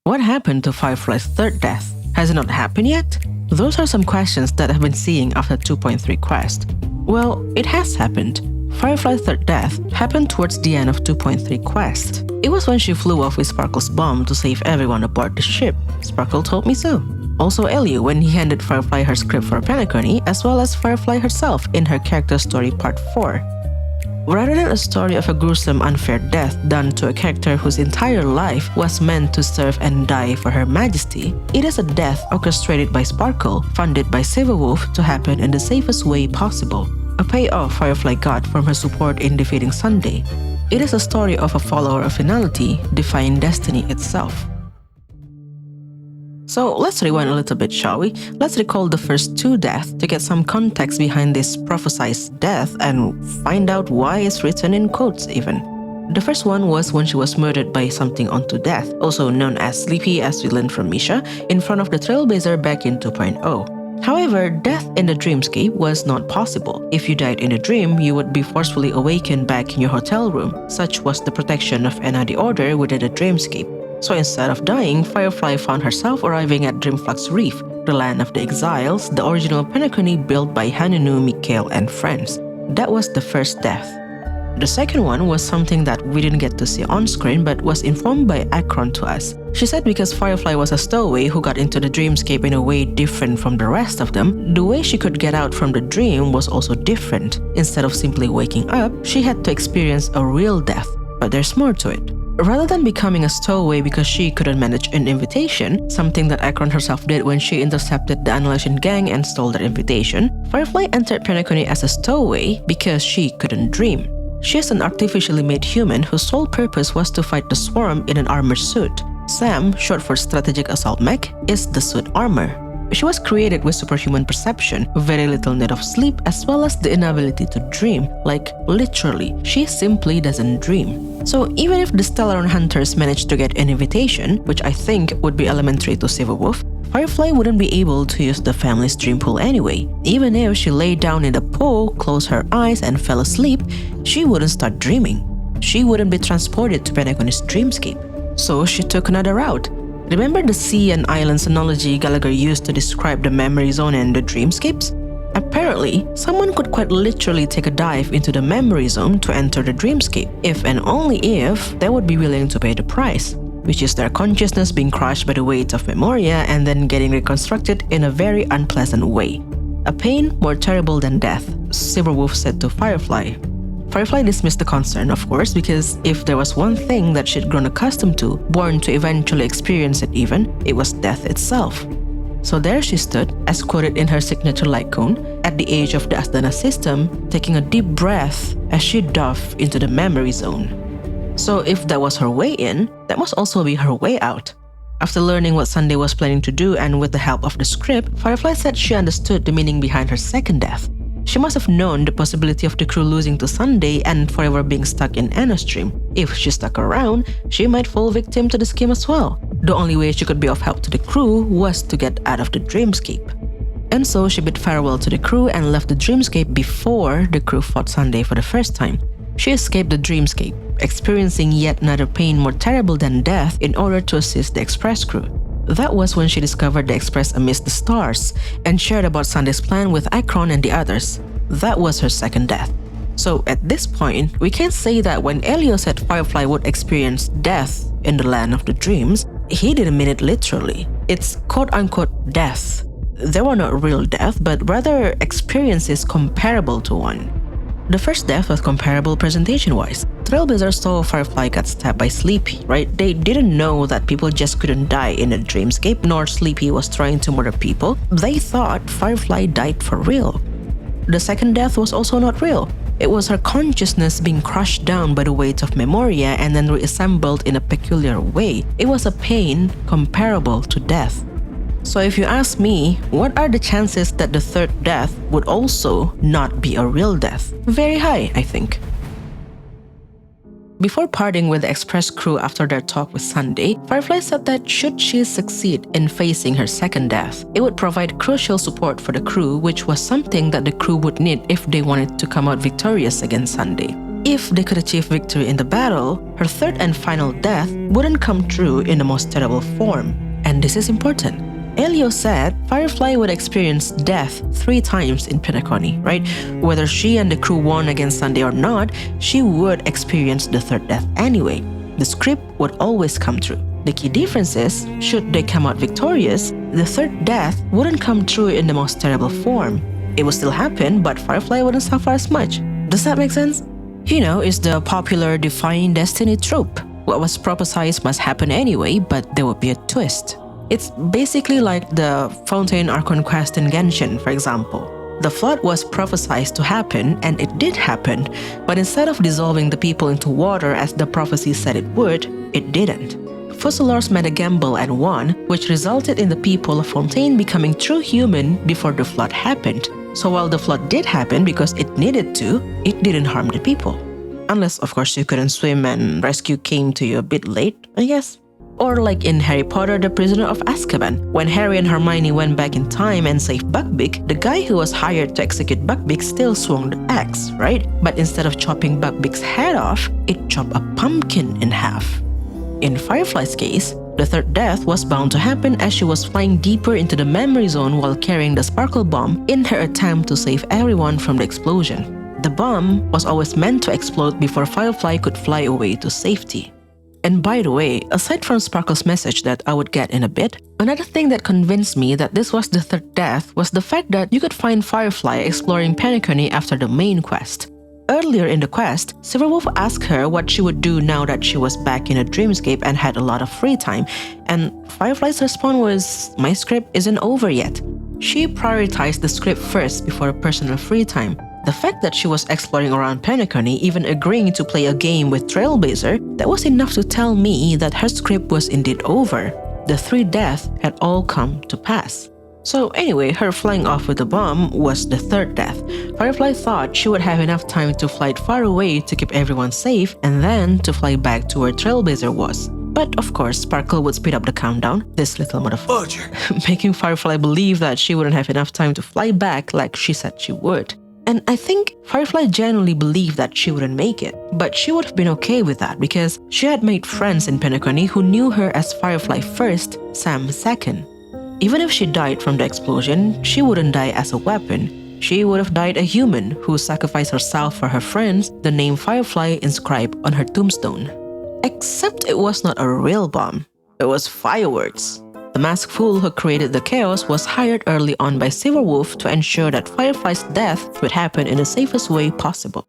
What happened to Firefly's third death? Has it not happened yet? Those are some questions that I've been seeing after 2.3 quest. Well, it has happened. Firefly's third death happened towards the end of 2.3 quest. It was when she flew off with Sparkle's bomb to save everyone aboard the ship. Sparkle told me so. Also Elio when he handed Firefly her script for Penacony, as well as Firefly herself in her character story part 4. Rather than a story of a gruesome, unfair death done to a character whose entire life was meant to serve and die for Her Majesty, it is a death orchestrated by Sparkle, funded by Silverwolf to happen in the safest way possible. A payoff Firefly got from her support in defeating Sunday. It is a story of a follower of finality defying destiny itself. So let's rewind a little bit, shall we? Let's recall the first two deaths to get some context behind this prophesized death and find out why it's written in quotes even. The first one was when she was murdered by something unto death, also known as Sleepy as we learned from Misha, in front of the Trailblazer back in 2.0. However, death in the dreamscape was not possible. If you died in a dream, you would be forcefully awakened back in your hotel room. Such was the protection of Enna the Order within the dreamscape. So instead of dying, Firefly found herself arriving at Dreamflux Reef, the land of the exiles, the original Penacony built by Hanunu, Mikhail, and friends. That was the first death. The second one was something that we didn't get to see on screen but was informed by Akron to us. She said because Firefly was a stowaway who got into the dreamscape in a way different from the rest of them, the way she could get out from the dream was also different. Instead of simply waking up, she had to experience a real death. But there's more to it. Rather than becoming a stowaway because she couldn't manage an invitation, something that Akron herself did when she intercepted the Annihilation Gang and stole their invitation, Firefly entered Penacony as a stowaway because she couldn't dream. She is an artificially made human whose sole purpose was to fight the Swarm in an armored suit. SAM, short for Strategic Assault Mech, is the suit armor. She was created with superhuman perception, very little need of sleep, as well as the inability to dream. Like, literally, she simply doesn't dream. So even if the Stellaron Hunters managed to get an invitation, which I think would be elementary to Silverwolf, Firefly wouldn't be able to use the family's dream pool anyway. Even if she lay down in the pool, closed her eyes, and fell asleep, she wouldn't start dreaming. She wouldn't be transported to Penacony's dreamscape. So she took another route. Remember the sea and islands analogy Gallagher used to describe the memory zone and the dreamscapes? Apparently, someone could quite literally take a dive into the memory zone to enter the dreamscape, if and only if they would be willing to pay the price, which is their consciousness being crushed by the weight of Memoria and then getting reconstructed in a very unpleasant way. A pain more terrible than death, Silverwolf said to Firefly. Firefly dismissed the concern, of course, because if there was one thing that she'd grown accustomed to, born to eventually experience it even, it was death itself. So there she stood, as quoted in her signature light cone, at the edge of the Asdana system, taking a deep breath as she dove into the memory zone. So if that was her way in, that must also be her way out. After learning what Sunday was planning to do and with the help of the script, Firefly said she understood the meaning behind her second death. She must have known the possibility of the crew losing to Sunday and forever being stuck in Enna's dream. If she stuck around, she might fall victim to the scheme as well. The only way she could be of help to the crew was to get out of the dreamscape. And so she bid farewell to the crew and left the dreamscape before the crew fought Sunday for the first time. She escaped the dreamscape, experiencing yet another pain more terrible than death in order to assist the Express crew. That was when she discovered the Express amidst the stars and shared about Sunday's plan with Akron and the others. That was her second death. So at this point, we can say that when Elio said Firefly would experience death in the land of the dreams, he didn't mean it literally. It's quote-unquote death. They were not real death, but rather experiences comparable to one. The first death was comparable presentation-wise. Trailblazer saw Firefly got stabbed by Sleepy, right? They didn't know that people just couldn't die in a dreamscape, nor Sleepy was trying to murder people. They thought Firefly died for real. The second death was also not real. It was her consciousness being crushed down by the weight of Memoria and then reassembled in a peculiar way. It was a pain comparable to death. So if you ask me, what are the chances that the third death would also not be a real death? Very high, I think. Before parting with the Express crew after their talk with Sunday, Firefly said that should she succeed in facing her second death, it would provide crucial support for the crew, which was something that the crew would need if they wanted to come out victorious against Sunday. if they could achieve victory in the battle, her third and final death wouldn't come true in the most terrible form. And this is important. Elio said Firefly would experience death 3 times in Penacony, right? Whether she and the crew won against Sunday or not, she would experience the third death anyway. The script would always come true. The key difference is, should they come out victorious, the third death wouldn't come true in the most terrible form. It would still happen, but Firefly wouldn't suffer as much. Does that make sense? You know, it's the popular defying destiny trope. What was prophesied must happen anyway, but there would be a twist. It's basically like the Fountain Archon quest in Genshin, for example. The flood was prophesied to happen, and it did happen, but instead of dissolving the people into water as the prophecy said it would, it didn't. Fuselaurs made a gamble and won, which resulted in the people of Fontaine becoming true human before the flood happened. So while the flood did happen because it needed to, it didn't harm the people. Unless, of course, you couldn't swim and rescue came to you a bit late, I guess. Or like in Harry Potter, the Prisoner of Azkaban. When Harry and Hermione went back in time and saved Buckbeak, the guy who was hired to execute Buckbeak still swung the axe, right? But instead of chopping Buckbeak's head off, it chopped a pumpkin in half. In Firefly's case, the third death was bound to happen as she was flying deeper into the memory zone while carrying the sparkle bomb in her attempt to save everyone from the explosion. The bomb was always meant to explode before Firefly could fly away to safety. And by the way, aside from Sparkle's message that I would get in a bit, another thing that convinced me that this was the third death was the fact that you could find Firefly exploring Penacony after the main quest. Earlier in the quest, Silverwolf asked her what she would do now that she was back in a dreamscape and had a lot of free time, and Firefly's response was, "My script isn't over yet." She prioritized the script first before personal free time. The fact that she was exploring around Penacony, even agreeing to play a game with Trailblazer, that was enough to tell me that her script was indeed over. The 3 deaths had all come to pass. So anyway, her flying off with the bomb was the third death. Firefly thought she would have enough time to fly far away to keep everyone safe and then to fly back to where Trailblazer was. But of course, Sparkle would speed up the countdown, this little motherfucker, making Firefly believe that she wouldn't have enough time to fly back like she said she would. And I think Firefly genuinely believed that she wouldn't make it, but she would have been okay with that because she had made friends in Penacony who knew her as Firefly first, Sam second. Even if she died from the explosion, she wouldn't die as a weapon. She would have died a human who sacrificed herself for her friends, the name Firefly inscribed on her tombstone. Except it was not a real bomb. It was fireworks. The masked fool who created the chaos was hired early on by Silverwolf to ensure that Firefly's death would happen in the safest way possible.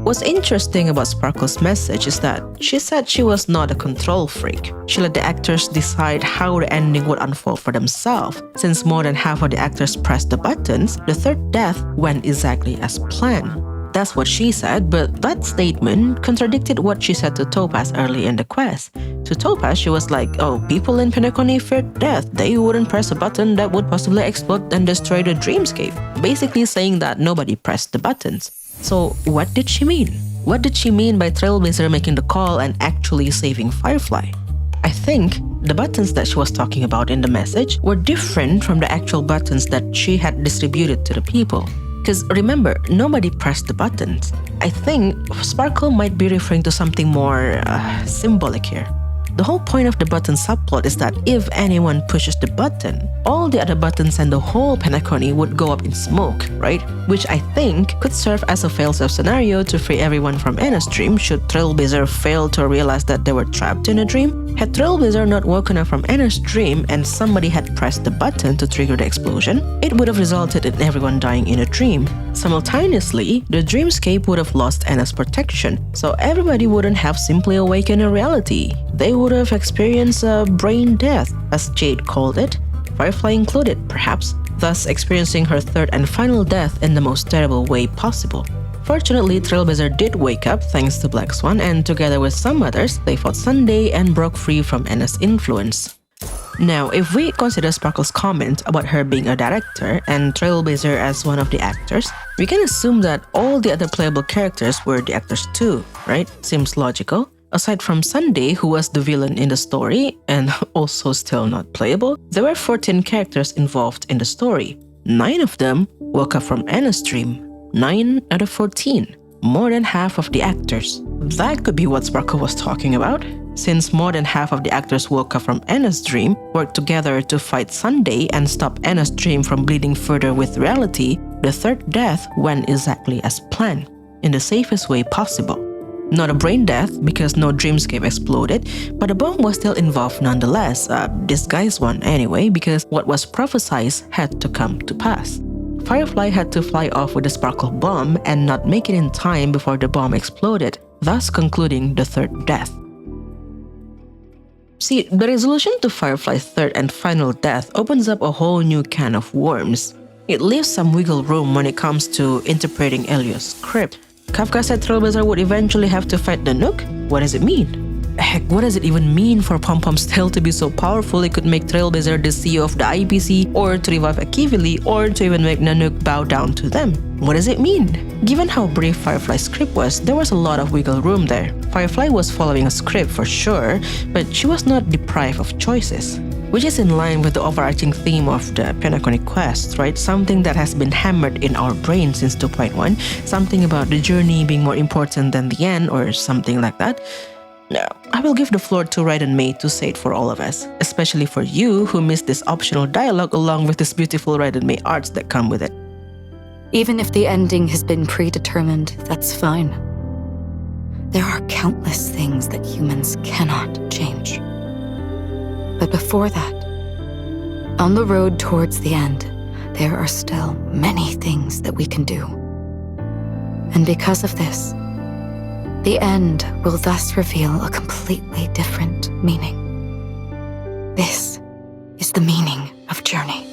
What's interesting about Sparkle's message is that she said she was not a control freak. She let the actors decide how the ending would unfold for themselves. Since more than half of the actors pressed the buttons, the third death went exactly as planned. That's what she said, but that statement contradicted what she said to Topaz early in the quest. To Topaz, she was like, oh, people in Penacony feared death. They wouldn't press a button that would possibly explode and destroy the dreamscape. Basically saying that nobody pressed the buttons. So what did she mean? What did she mean by Trailblazer making the call and actually saving Firefly? I think the buttons that she was talking about in the message were different from the actual buttons that she had distributed to the people. Because remember, nobody pressed the buttons. I think Sparkle might be referring to something more symbolic here. The whole point of the button subplot is that if anyone pushes the button, all the other buttons and the whole Penacony would go up in smoke, right? Which I think could serve as a fail-safe scenario to free everyone from Anna's dream should Trailblazer fail to realize that they were trapped in a dream. Had Trailblazer not woken up from Anna's dream and somebody had pressed the button to trigger the explosion, it would have resulted in everyone dying in a dream. Simultaneously, the dreamscape would have lost Anna's protection, so everybody wouldn't have simply awakened in reality. They would have experienced a brain death, as Jade called it, Firefly included, perhaps, thus experiencing her third and final death in the most terrible way possible. Fortunately, Trailblazer did wake up thanks to Black Swan, and together with some others, they fought Sunday and broke free from Anna's influence. Now, if we consider Sparkle's comment about her being a director and Trailblazer as one of the actors, we can assume that all the other playable characters were the actors too, right? Seems logical. Aside from Sunday, who was the villain in the story and also still not playable, there were 14 characters involved in the story. 9 of them woke up from Anna's dream. 9 out of 14. more than half of the actors. That could be what Sparkle was talking about. Since more than half of the actors woke up from Anna's dream, worked together to fight Sunday and stop Anna's dream from bleeding further with reality, the third death went exactly as planned, in the safest way possible. Not a brain death because no dreamscape exploded, but a bomb was still involved nonetheless, a disguised one anyway, because what was prophesized had to come to pass. Firefly had to fly off with the Sparkle bomb and not make it in time before the bomb exploded, thus concluding the third death. See, the resolution to Firefly's third and final death opens up a whole new can of worms. It leaves some wiggle room when it comes to interpreting Elio's script. Kafka said Trailblazer would eventually have to fight Nanook? What does it mean? Heck, what does it even mean for Pom-Pom's tail to be so powerful it could make Trailblazer the CEO of the IPC, or to revive Akivili, or to even make Nanook bow down to them? What does it mean? Given how brief Firefly's script was, there was a lot of wiggle room there. Firefly was following a script for sure, but she was not deprived of choices. Which is in line with the overarching theme of the Penaconic Quest, right? Something that has been hammered in our brain since 2.1, something about the journey being more important than the end, or something like that. Now, I will give the floor to Raiden May to say it for all of us, especially for you who missed this optional dialogue along with this beautiful Raiden May arts that come with it. Even if the ending has been predetermined, that's fine. There are countless things that humans cannot change. But before that, on the road towards the end, there are still many things that we can do. And because of this, the end will thus reveal a completely different meaning. This is the meaning of Journey.